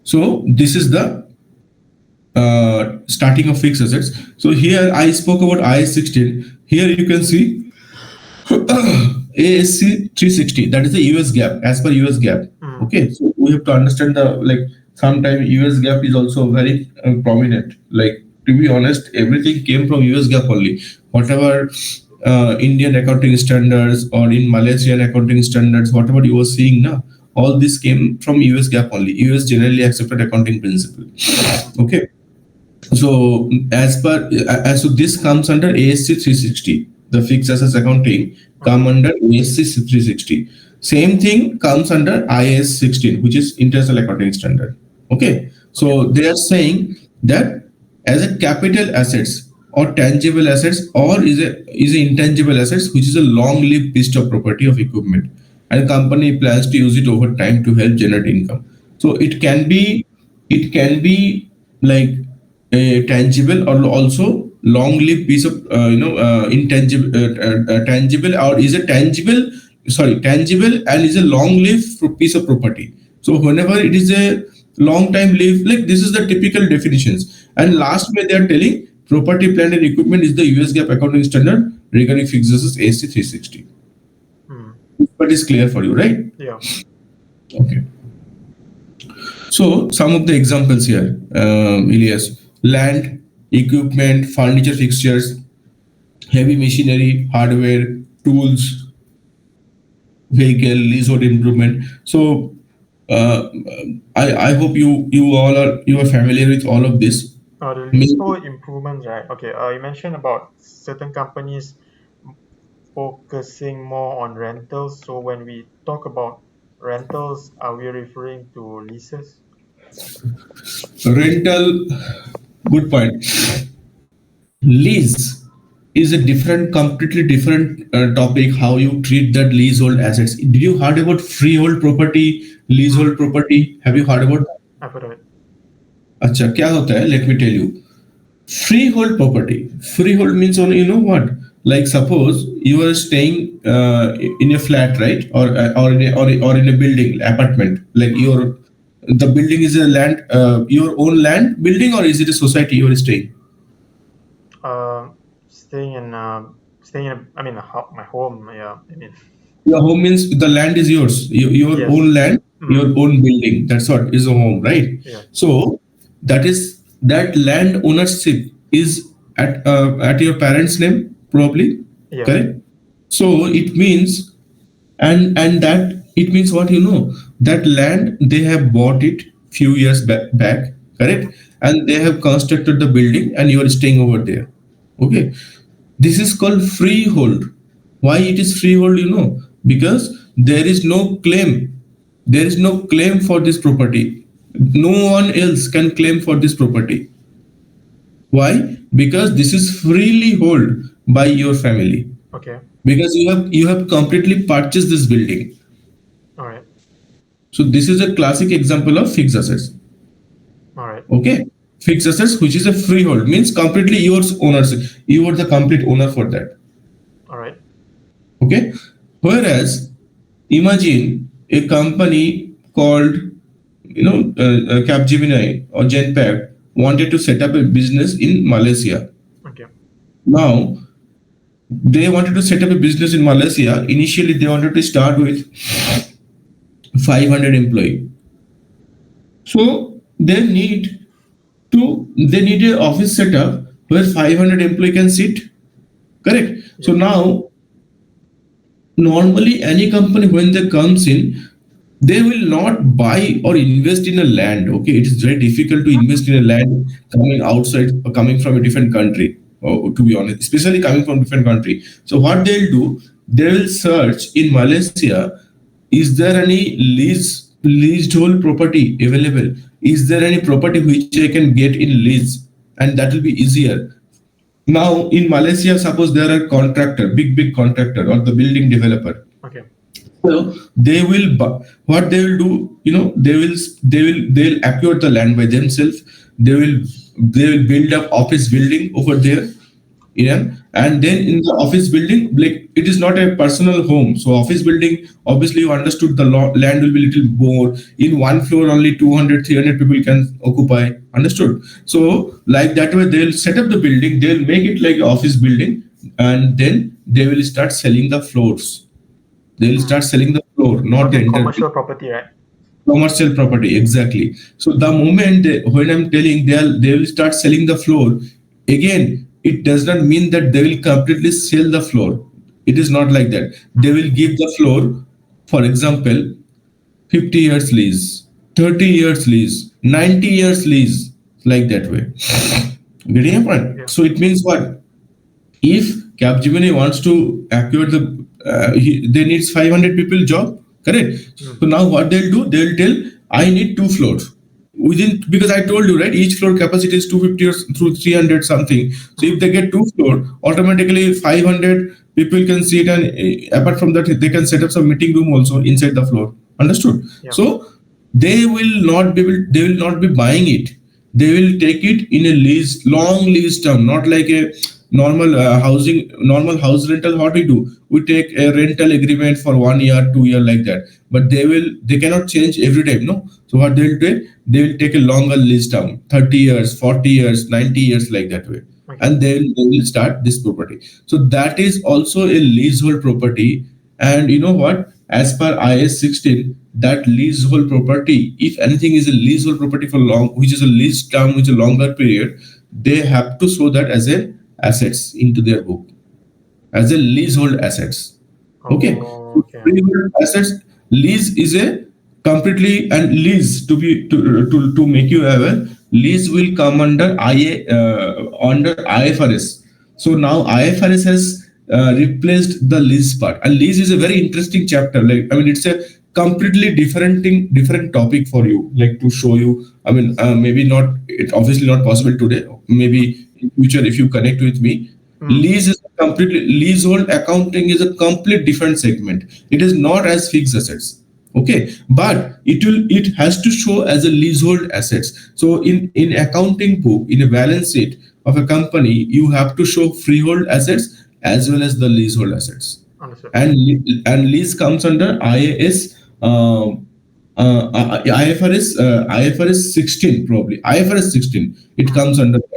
So this is the starting of fixed assets. So here I spoke about IS 16. Here you can see ASC 360. That is the US gap as per US gap. Okay, so we have to understand the like. Sometimes US gap is also very prominent. Like, to be honest, everything came from US gap only. Whatever Indian accounting standards or in Malaysian accounting standards, whatever you were seeing now, all this came from US gap only. US generally accepted accounting principle. Okay. So so this comes under ASC 360. The fixed assets accounting come under ASC 360. Same thing comes under IAS 16, which is International Accounting Standard. Okay. So they are saying that as a capital assets or tangible assets or is a intangible assets, which is a long-lived piece of property of equipment, and company plans to use it over time to help generate income. So it can be like a tangible or also long-lived piece of intangible tangible or is a tangible and is a long-lived piece of property. So whenever it is a long time lived, like this is the typical definitions. And last way they are telling property, plant and equipment is the US GAAP accounting standard regarding fixed assets AC 360. But it's clear for you, right? Yeah. Okay. So some of the examples here, Elias: land, equipment, furniture, fixtures, heavy machinery, hardware, tools, vehicle, leasehold improvement. So I hope you are familiar with all of this. The leasehold improvements, right? Okay. You mentioned about certain companies focusing more on rentals. So when we talk about rentals, are we referring to leases? Rental, good point. Lease is a completely different topic. How you treat that leasehold assets. Did you heard about freehold property, leasehold property? Have you heard about that? I've heard of it. अच्छा क्या होता है? Let me tell you. Freehold property. Freehold means only, you know what? Like suppose you are staying in a flat, right, or in a building, apartment. Like the building is a land, your own land building, or is it a society you are staying? Staying in I mean my home. Yeah, I mean your home means the land is yours, your Yes. own land, your own building. That's what is a home, right? Yeah. So that land ownership is at your parents' name, probably. Yeah. Correct. So it means, and that it means what, that land they have bought it few years back, correct, and they have constructed the building and you are staying over there. Okay, this is called freehold. Why it is freehold? Because there is no claim. There is no claim for this property. No one else can claim for this property. Why? Because this is freely held by your family. Okay. Because you have completely purchased this building. All right. So this is a classic example of fixed assets. All right. Okay. Fixed assets, which is a freehold, means completely yours ownership. You are the complete owner for that. All right. Okay. Whereas, imagine a company called, Capgemini or Genpact wanted to set up a business in Malaysia. Okay. Now, they wanted to set up a business in Malaysia. Initially, they wanted to start with 500 employees. So they need an office setup where 500 employee can sit. Correct. So now, normally any company when they comes in, they will not buy or invest in a land. Okay, it is very difficult to invest in a land coming outside or coming from a different country. To be honest, especially coming from different country. So what they'll do, they will search in Malaysia, is there any leasehold property available? Is there any property which I can get in lease? And that will be easier. Now in Malaysia, suppose there are contractor, big contractor or the building developer. Okay. So what they will do, they'll acquire the land by themselves. They will build up office building over there. And then in the office building, like it is not a personal home. So office building, obviously you understood the land will be little more. In one floor, only 200, 300 people can occupy. Understood? So like that way, they'll set up the building, they'll make it like office building, and then they will start selling the floors. They'll start selling the floor, not the Okay, entire commercial property, right? commercial property. Exactly. So the moment when I'm telling they will start selling the floor, again, it does not mean that they will completely sell the floor. It is not like that. They will give the floor, for example, 50 years lease, 30 years lease, 90 years lease, like that way. Getting your point? Yeah. So it means what? If Capgemini wants to acquire they needs 500 people job, correct? So now what they'll do, they'll tell, I need 2 floors. Within, because I told you, right, each floor capacity is 250 or through 300 something. So if they get 2 floor, automatically 500 people can see it, and apart from that, they can set up some meeting room also inside the floor. Understood? Yeah. So they will not be buying it. They will take it in a lease, long lease term, not like a normal house rental. What we do, we take a rental agreement for 1 year, 2 year, like that. But they cannot change every time, no. So what they'll do, they will take a longer lease term, 30 years, 40 years, 90 years, like that way. Okay. And they will start this property. So that is also a leasehold property. And you know what? As per IS 16, that leasehold property, if anything is a leasehold property for long, which is a lease term, which is a longer period, they have to show that as a assets into their book, as a leasehold assets. Okay. Oh, okay. Freehold assets, lease is a completely, and lease, to make you aware, lease will come under under IFRS. So now IFRS has replaced the lease part, and lease is a very interesting chapter. Like, I mean, it's a completely different topic for you, like, to show you. I mean, maybe not, it obviously not possible today, maybe in future if you connect with me. Lease is completely, leasehold accounting is a complete different segment. It is not as fixed assets. Okay, but it has to show as a leasehold assets. So in accounting book, in a balance sheet of a company, you have to show freehold assets as well as the leasehold assets. Understood. And lease comes under IAS, IFRS 16, probably IFRS 16. It comes under that.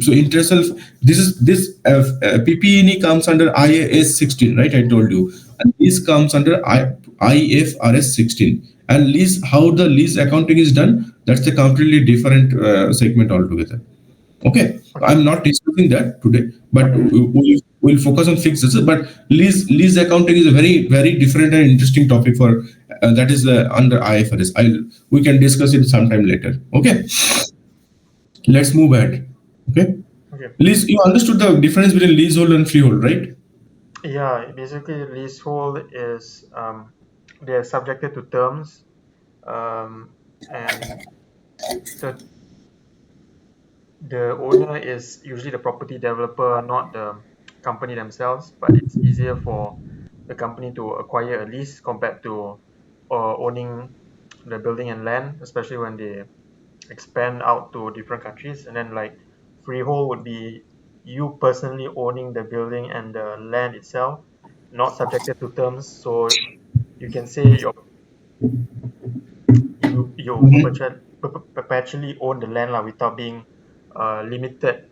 So interest of this PPE comes under IAS 16, right? I told you, and this comes under IFRS 16. And lease, how the lease accounting is done, that's a completely different segment altogether. Okay, I'm not discussing that today, but we'll focus on fixed assets. But lease accounting is a very different and interesting topic for that is under IFRS. We can discuss it sometime later. Okay, let's move ahead. Okay. Lease, you understood the difference between leasehold and freehold, right? Yeah, basically leasehold is they're subjected to terms, and the owner is usually the property developer, not the company themselves. But it's easier for the company to acquire a lease compared to owning the building and land, especially when they expand out to different countries. And then like freehold would be you personally owning the building and the land itself, not subjected to terms. So you can say you perpetually own the land without being limited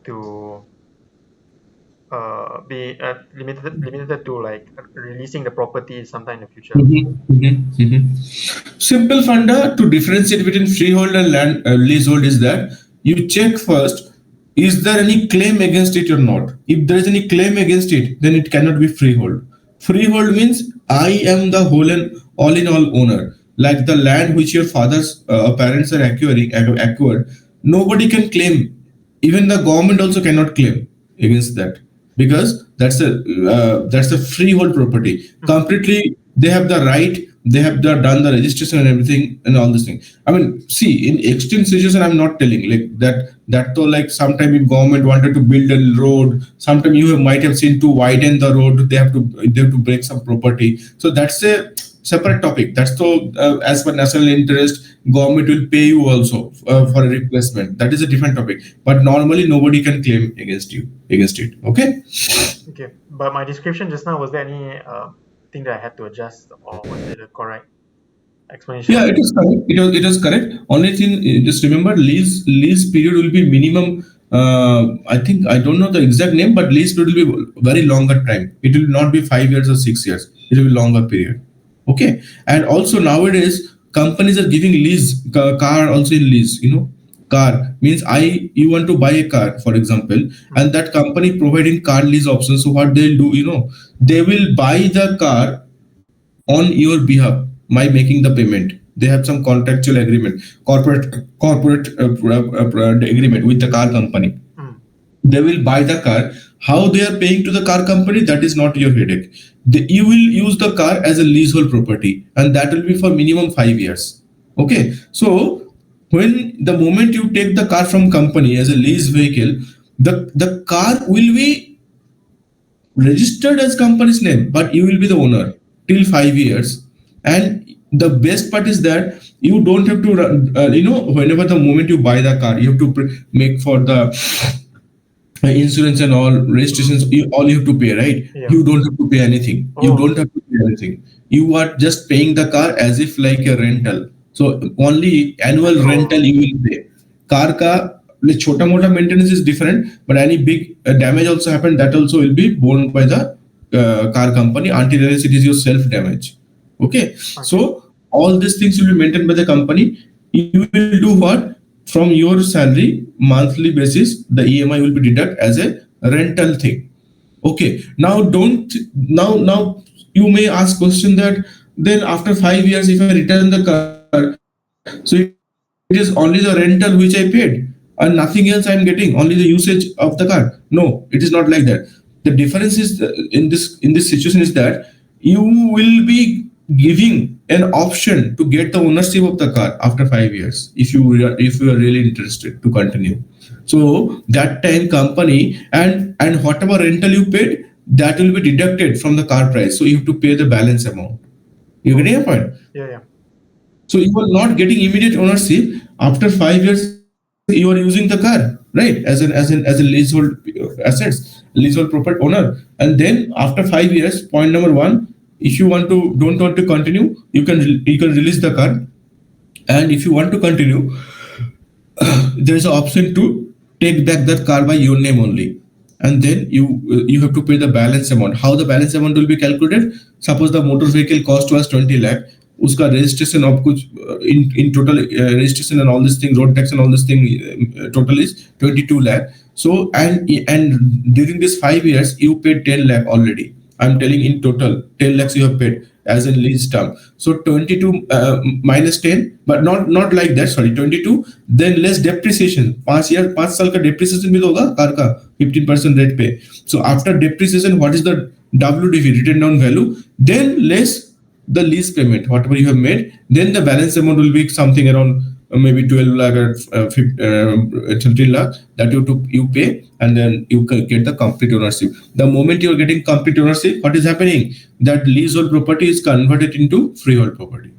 to be limited to like releasing the property sometime in the future. Simple funda to differentiate between freehold and leasehold is that you check first, is there any claim against it or not? If there is any claim against it, then it cannot be freehold. Freehold means I am the whole and all in all owner. Like the land which your father's parents are acquired, nobody can claim. Even the government also cannot claim against that, because that's a freehold property. Completely, they have the right. They have done the registration and everything and all this thing. I mean, see, in extreme situation, I'm not telling like that. That though, like sometime if government wanted to build a road, sometime you might have seen to widen the road, they have to break some property. So that's a separate topic. That's so as per national interest, government will pay you also for a replacement. That is a different topic. But normally nobody can claim against it. Okay. Okay, but my description just now, was there any thing that I had to adjust, or was it a correct explanation? Yeah, it is correct. It was correct. Only thing, just remember, lease period will be minimum. I think I don't know the exact name, but lease period will be very longer time. It will not be 5 years or 6 years. It will be longer period. Okay, and also nowadays companies are giving lease car also in lease. Car means you want to buy a car, for example, and that company providing car lease options. So what they'll do, they will buy the car on your behalf by making the payment. They have some contractual agreement, corporate agreement with the car company. They will buy the car. How they are paying to the car company, that is not your headache. You will use the car as a leasehold property, and that will be for minimum 5 years. Okay, so when the moment you take the car from company as a lease vehicle, the car will be registered as company's name, but you will be the owner till 5 years. And the best part is that you don't have to whenever the moment you buy the car, you have to make for the insurance and all registrations. All you have to pay, right? Yeah. You don't have to pay anything. You don't have to pay anything. You are just paying the car as if like a rental. So only annual rental you will pay. Car ka chota mota maintenance is different, but any big damage also happened, that also will be borne by the car company until it is your self damage. Okay, so all these things will be maintained by the company. You will do what? From your salary monthly basis, the EMI will be deducted as a rental thing. Okay, now you may ask question that then after 5 years, if I return the car, so it is only the rental which I paid and nothing else I am getting, only the usage of the car. No, it is not like that. The difference is in this situation is that you will be giving an option to get the ownership of the car after 5 years if you are really interested to continue. So that time company and whatever rental you paid, that will be deducted from the car price. So you have to pay the balance amount. You getting a point? Yeah. So you are not getting immediate ownership. After 5 years, you are using the car, right? As a leasehold assets, leasehold property owner. And then after 5 years, point number one, if you don't want to continue, you can release the car. And if you want to continue, there is an option to take back that car by your name only. And then you have to pay the balance amount. How the balance amount will be calculated? Suppose the motor vehicle cost was 20 lakh. Uska registration of kuch in total registration and all this thing, road tax and all this thing, total is 22 lakh. So and during this 5 years you paid 10 lakh already. I'm telling in total 10 lakhs you have paid as in lease term. So 22 minus 10, but not like that. Sorry, 22. Then less depreciation. 5 साल का depreciation भी तो होगा car का 15% rate पे. So after depreciation, what is the WDV, written down value? Then less the lease payment, whatever you have made. Then the balance amount will be something around maybe 12 lakh or 13 lakh that you pay, and then you get the complete ownership. The moment you are getting complete ownership, what is happening? That leasehold property is converted into freehold property.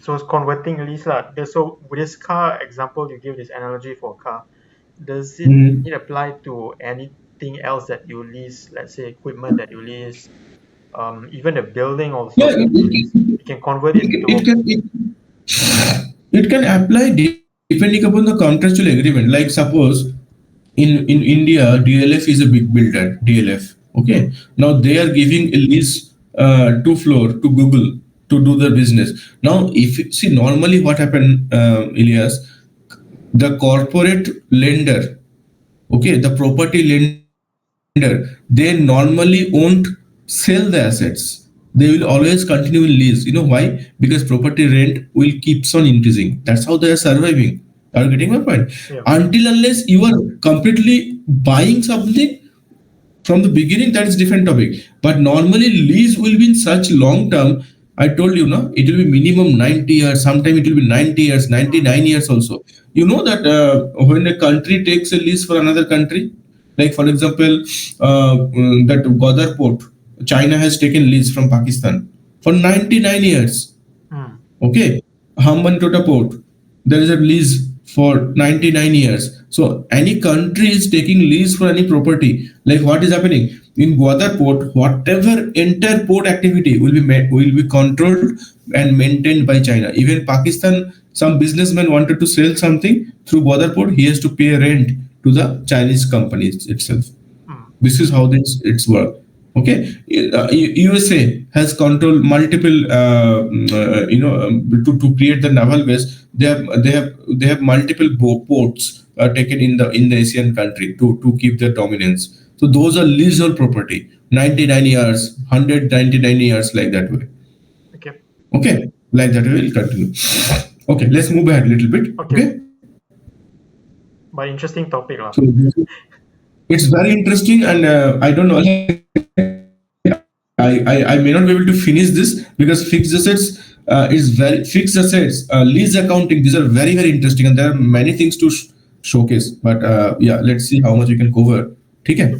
So it's converting lease lah. So with this car example, you give this analogy for car. Does it apply to anything else that you lease? Let's say equipment that you lease, even the building also. Yeah, you can convert it to. It can apply depending upon the contractual agreement. Like suppose in India, DLF is a big builder. DLF. Okay. Now they are giving a lease 2 floor to Google to do their business. Now, if you see normally what happened, Elias, the corporate lender, okay, the property lender, they normally won't sell the assets. They will always continue in lease. You know why? Because property rent will keeps on increasing. That's how they are surviving. Are you getting my point? Yeah. Until unless you are completely buying something from the beginning, that is different topic. But normally lease will be in such long term. I told you, no, it will be minimum 90 years. Sometimes it will be 90 years, 99 years also. You know that when a country takes a lease for another country, like for example, that Godar port, China has taken lease from Pakistan for 99 years. Okay. Hambantota port, there is a lease for 99 years. So any country is taking lease for any property. Like what is happening in Gwadar port, whatever entire port activity will be controlled and maintained by China. Even Pakistan, some businessman wanted to sell something through Gwadar port, he has to pay rent to the Chinese companies itself. Mm. This is how it's work. Okay, USA has controlled multiple, to create the naval base. They have multiple ports taken in the Asian country to keep their dominance. So those are leasehold property, 99 years, 199 years, like that way. Okay. Okay, like that way we'll continue. Okay, let's move ahead a little bit. Okay. Okay. But interesting topic lah. So it's very interesting, and I don't know. I may not be able to finish this because fixed assets fixed assets, lease accounting. These are very, very interesting, and there are many things to showcase. But yeah, let's see how much we can cover. Okay.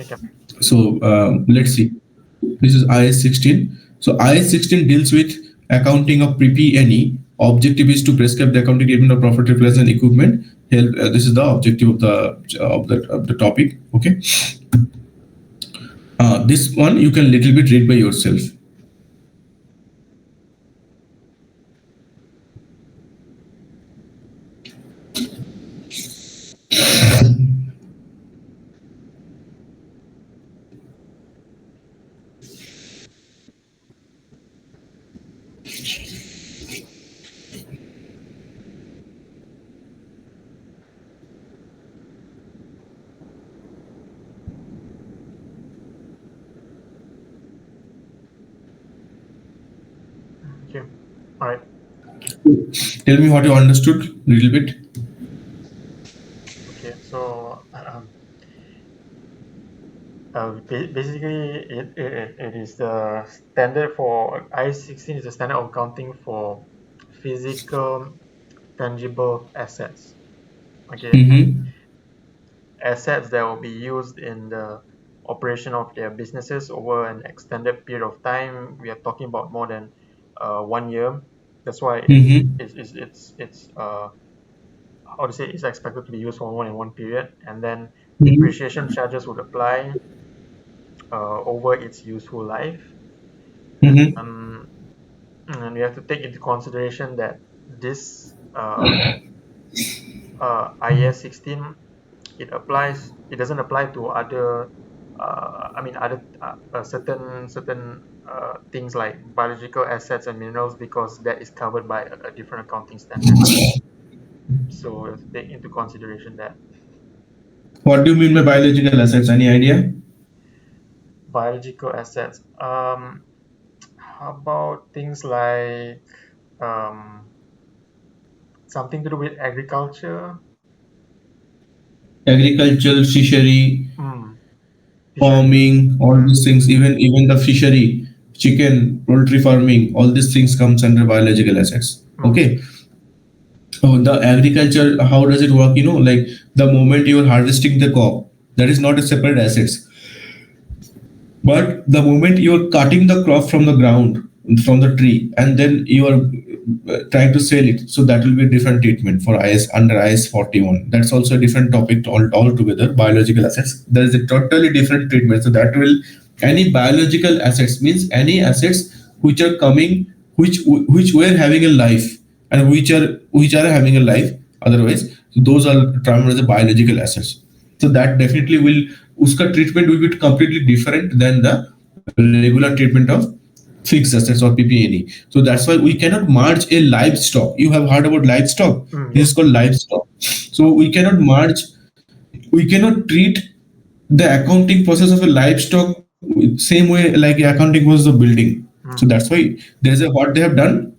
Okay. So let's see. This is IS 16. So IS 16 deals with accounting of PP&E. Objective is to prescribe the accounting treatment of property, plant and equipment. This is the objective of the topic. Okay. This one you can little bit read by yourself. Okay. All right. Tell me what you understood a little bit. Okay. So basically, it is the standard for IS 16 is the standard of accounting for physical, tangible assets. Okay. Mm-hmm. Assets that will be used in the operation of their businesses over an extended period of time. We are talking about more than 1 year. That's why Mm-hmm. it's how to say, it's expected to be used for more than one period, and then Mhm. depreciation charges would apply over its useful life. Mm-hmm. And we have to take into consideration that this IAS 16, it doesn't apply to other certain things like biological assets and minerals, because that is covered by a different accounting standard. So we have to take into consideration that What do you mean by biological assets? Any idea? biological assets, how about things like something to do with agriculture, Agricultural, fishery, fishery. farming, all these things, even the fishery, chicken, poultry farming, all these things comes under biological assets. Okay. So the agriculture, how does it work? Like the moment you are harvesting the crop, that is not a separate assets. But the moment you are cutting the crop from the ground, from the tree, and then you are trying to sell it, so that will be a different treatment for under IS 41. That's also a different topic altogether. Biological assets, there is a totally different treatment. So that will, any biological assets means any assets which are coming, which were having a life, and which are having a life otherwise. So those are termed as the biological assets. So that definitely will, uska treatment will be completely different than the regular treatment of fixed assets or PP&E. So that's why we cannot merge a livestock. You have heard about livestock. This is called livestock. So we cannot treat the accounting process of a livestock same way like accounting process of building. So that's why what they have done.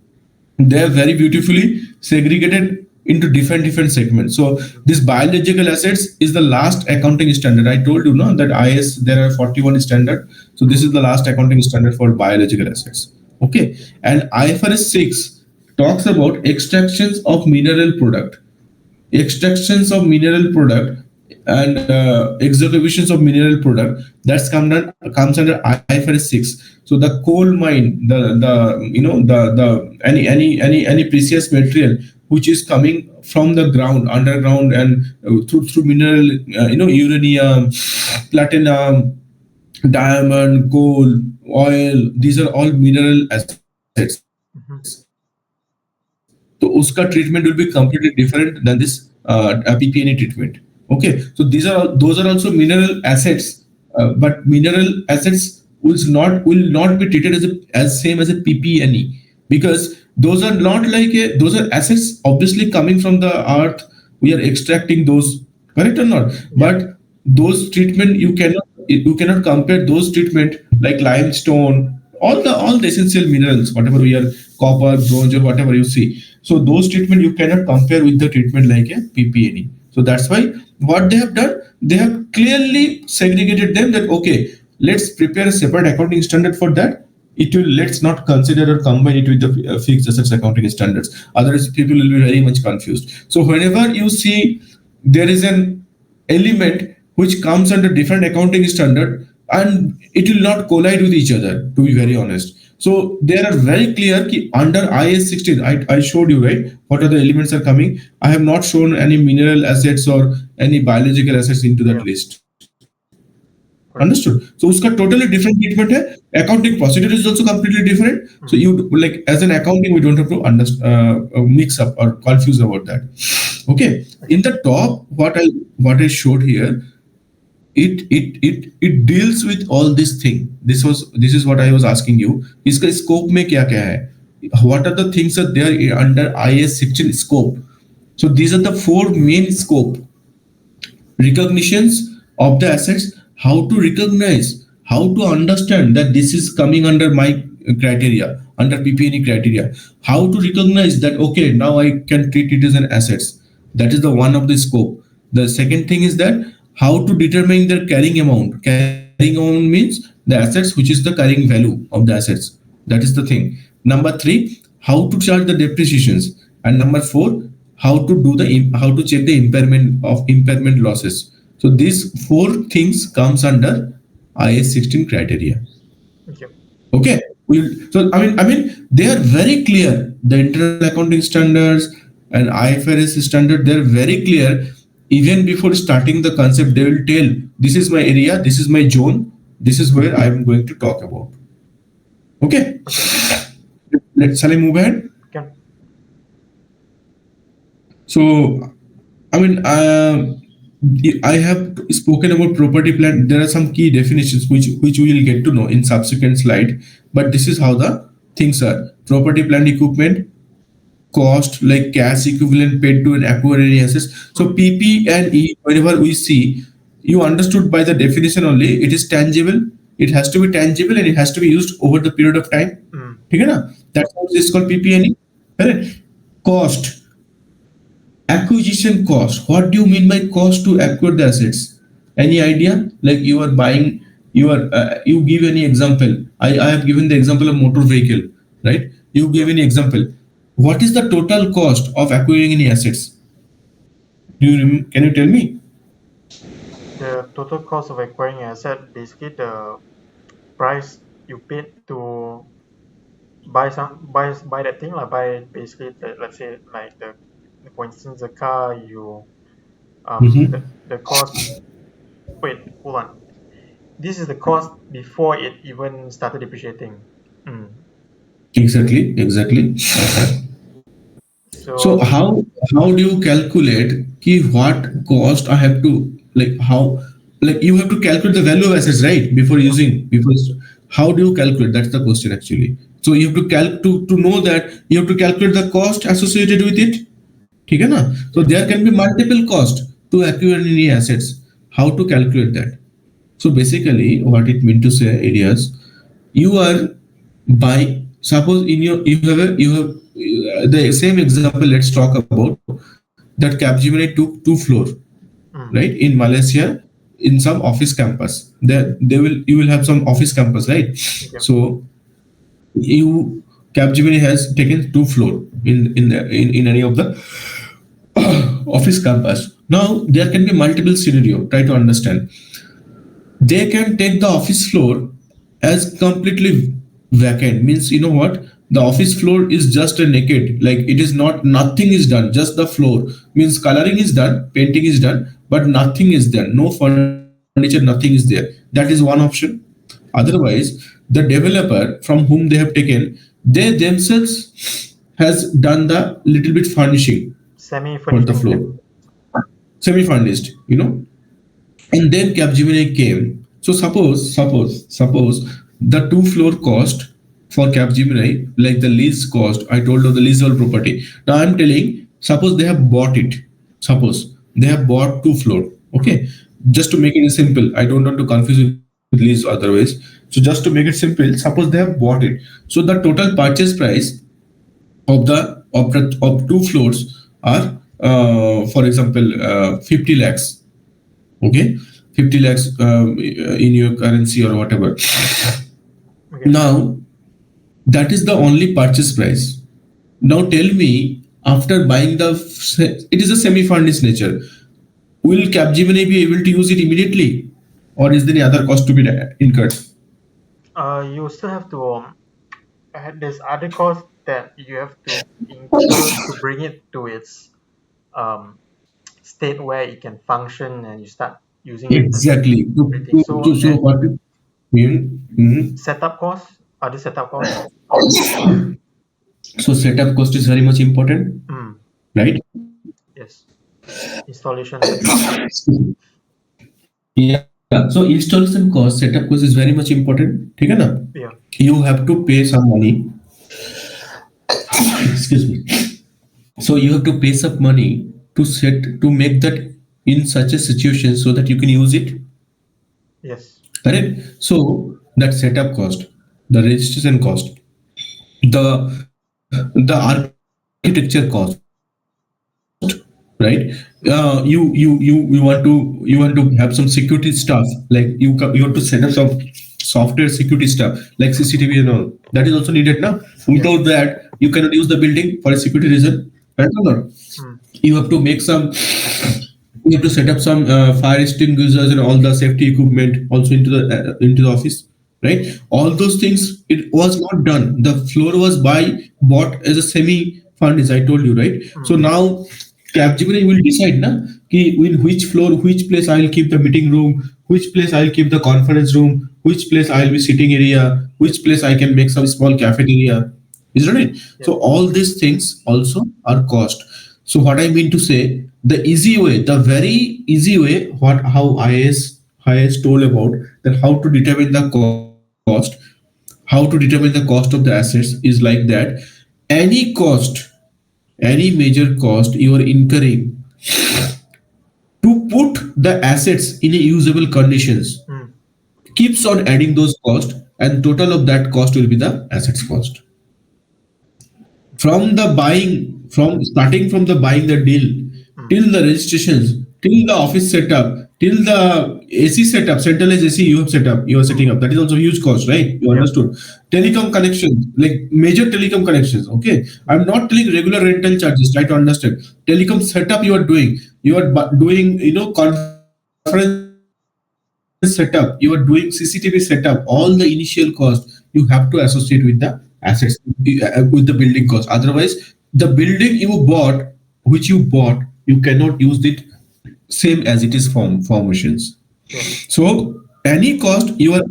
They have very beautifully segregated into different segments. So this biological assets is the last accounting standard. I told you that IS, there are 41 standard. So this is the last accounting standard for biological assets. Okay. And IFRS 6 talks about extractions of mineral product. Extractions of mineral product and executions of mineral product, that's comes under IFRS 6. So the coal mine, the you know the any precious material which is coming from the ground, underground, and through mineral, uranium, platinum, diamond, gold, oil, these are all mineral assets. Mm-hmm. So uska treatment will be completely different than this PPNE treatment. Okay, so those are also mineral assets, but mineral assets will not be treated as same as a PPNE, because those are not like those are assets obviously coming from the earth. We are extracting those, correct or not? Yeah. But those treatment, you cannot compare those treatment like limestone, all the essential minerals, whatever we are, copper, bronze, or whatever you see. So those treatment you cannot compare with the treatment like a PPNE. So that's why what they have done, they have clearly segregated them, that okay, let's prepare a separate accounting standard for that. It will, let's not consider or combine it with the fixed assets accounting standards. Otherwise, people will be very much confused. So whenever you see there is an element which comes under different accounting standard, and it will not collide with each other, to be very honest. So they are very clear ki under IS 16, I showed you, right, what are the elements are coming. I have not shown any mineral assets or any biological assets into that Yeah. list. Correct. Understood? So uska totally different treatment hai. Accounting procedure is also completely different. So you, like, as an accounting, we don't have to mix up or confuse about that. Okay. In the top, what I showed here, it deals with all this thing. This is what I was asking you. इसका scope में क्या क्या है? What are the things that they are under IS 16 scope? So these are the four main scope: recognitions of the assets, how to recognize, how to understand that this is coming under my criteria, under PPNE criteria, how to recognize that okay, now I can treat it as an assets. That is the one of the scope. The second thing is that how to determine their carrying amount. Carrying amount means the assets, which is the carrying value of the assets. That is the thing. Number three, how to charge the depreciations, and number four, how to check the impairment losses. So these four things comes under IS 16 criteria. Okay. Okay. So I mean, they are very clear. The internal accounting standards and IFRS standard, they're very clear. Even before starting the concept, they will tell, this is my area, this is my zone, this is where I'm going to talk about. Okay. Shall I move ahead? Can. So, I mean, I have spoken about property plant. There are some key definitions which we will get to know in subsequent slide. But this is how the things are: property plant equipment, cost like cash equivalent paid to an acquire any assets. So PP and E, whenever we see, you understood by the definition only. It is tangible. It has to be tangible and it has to be used over the period of time. ठीक है ना? That's how it's called PP and E. Correct? Cost. Acquisition cost. What do you mean by cost to acquire the assets? Any idea? Like you are buying, you give any example. I have given the example of motor vehicle, right? You give any example. What is the total cost of acquiring any assets? Can you tell me? The total cost of acquiring an asset, basically the price you paid to buy that thing, like buy basically let's say like for instance the car, you the cost. Wait, hold on. This is the cost before it even started depreciating. Exactly. So how do you calculate what cost I have to, like, how, like, you have to calculate the value of assets, right, before using, because how do you calculate? That's the question actually. So you have to know that you have to calculate the cost associated with it. ठीक है ना? So there can be multiple cost to acquire any assets. How to calculate that? So basically, what it means to say is, you are buying. Suppose you have the same example. Let's talk about that. Capgemini took 2 floor, right, in Malaysia, in some office campus. You will have some office campus, right? Okay. So Capgemini has taken 2 floor in any of the office campus. Now there can be multiple scenario. Try to understand. They can take the office floor as completely vacant. Means you know what? The office floor is just a naked. Like it is not. Nothing is done. Just the floor. Means coloring is done, painting is done, but nothing is done. No furniture. Nothing is there. That is one option. Otherwise, the developer from whom they have taken, they themselves has done the little bit furnishing for the Semi-finishing. floor, semi-furnished, and then Capgemini came. So suppose the two floor cost for Capgemini, like the lease cost, I told of the leasehold property. Now I'm telling, suppose they have bought it. Suppose they have bought two floor. Okay, just to make it simple, I don't want to confuse with lease otherwise. So just to make it simple, suppose they have bought it. So the total purchase price of two floors are, for example, 50 lakhs. Okay, 50 lakhs in your currency or whatever. Okay. Now that is the only purchase price. Now tell me, after buying it is a semi-furnished nature. Will Capgemini be able to use it immediately, or is there any other cost to be incurred? You still have to there's other costs that you have to incur to bring it to its state where it can function and you start using it. Exactly. Everything. So what you mean? setup costs, other setup costs. So setup cost is very much important, right? Yes. Installation. Yeah. So installation cost, setup cost is very much important. ठीक है ना? Yeah. You have to pay some money. Excuse me. So you have to pay some money to make that in such a situation so that you can use it. Yes. Correct. So that setup cost, the registration cost, the architecture cost, right? You want to have some security stuff, like you have to set up some software security stuff like CCTV and all. That is also needed now. Without that, you cannot use the building for a security reason. Right or not? You have to make some. You have to set up some fire extinguishers and all the safety equipment also into the office, right? All those things, it was not done. The floor was bought as a semi-furnished. I told you, right? So now Capgemini will decide, na, in which floor, which place I will keep the meeting room, which place I will keep the conference room, which place I will be sitting area, which place I can make some small cafeteria. Is that right? So all these things also are cost. So what I mean to say, the easy way, the very easy way, how IAS told about that, how to determine the cost, how to determine the cost of the assets is like that. Any cost, any major cost you are incurring to put the assets in a usable conditions keeps on adding those costs, and total of that cost will be the assets cost. From starting from the buying the deal till the registrations, till the office setup, till the AC setup, centralized AC you are setting up. That is also a huge cost, right? You understood. Telecom connections, like major telecom connections. Okay, I'm not telling regular rental charges. Try to understand. Telecom setup you are doing. You are doing, conference setup. You are doing CCTV setup. All the initial cost you have to associate with the assets, with the building cost. Otherwise, the building which you bought, you cannot use it same as it is formations. So any cost you are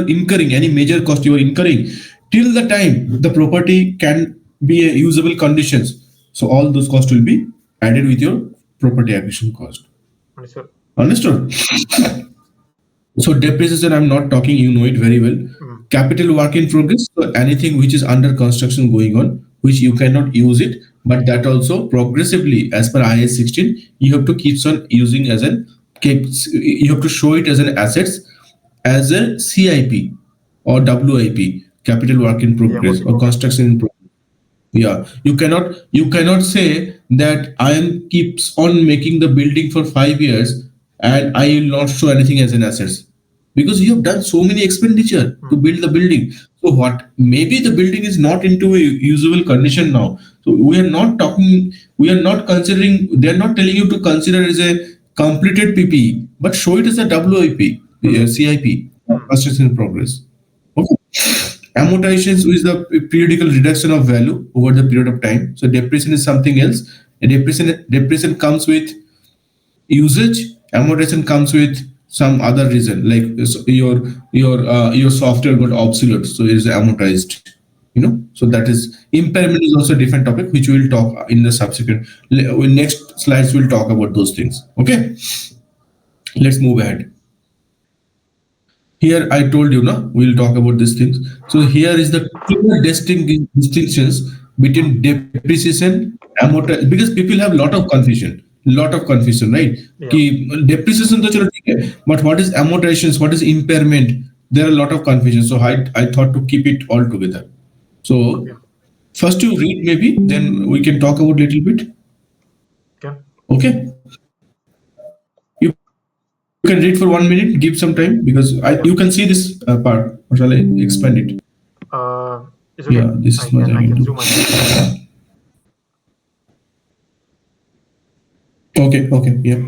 incurring, any major cost you are incurring till the time the property can be a usable conditions. So all those costs will be added with your property acquisition cost. Understood? So depreciation, I'm not talking, you know it very well. Capital work in progress, so anything which is under construction going on, which you cannot use it, but that also progressively, as per IAS 16, you have to keep on using you have to show it as an assets, as a CIP or WIP, capital work in progress, or construction in progress. Yeah, you cannot say that I am keeps on making the building for 5 years and I will not show anything as an assets. because you have done so many expenditure to build the building. So what, maybe the building is not into a usable condition now. So we are not talking, we are not considering, they are not telling you to consider as a completed PPE, but show it as a WIP, CIP, construction in progress. Okay. Amortization is the periodical reduction of value over the period of time. So depreciation is something else. A depreciation comes with usage. Amortization comes with some other reason, like your software got obsolete, so it is amortized. So that is impairment is also a different topic, which we will talk in the subsequent next slides. We'll talk about those things. Okay, let's move ahead. Here I told you, no, we'll talk about these things. So here is the clear distinctions between depreciation, amortization, because people have lot of confusion, right? Yeah. कि depreciation तो चलो ठीक है, but what is amortization? What is impairment? There are a lot of confusion. So I thought to keep it all together. So Okay. first you read maybe, then we can talk about little bit. Okay. Okay. You can read for 1 minute, give some time because you can see this part. Or shall I expand it? It's okay. Yeah, this I is much can I I can can do. zoom until. Okay, okay, yeah.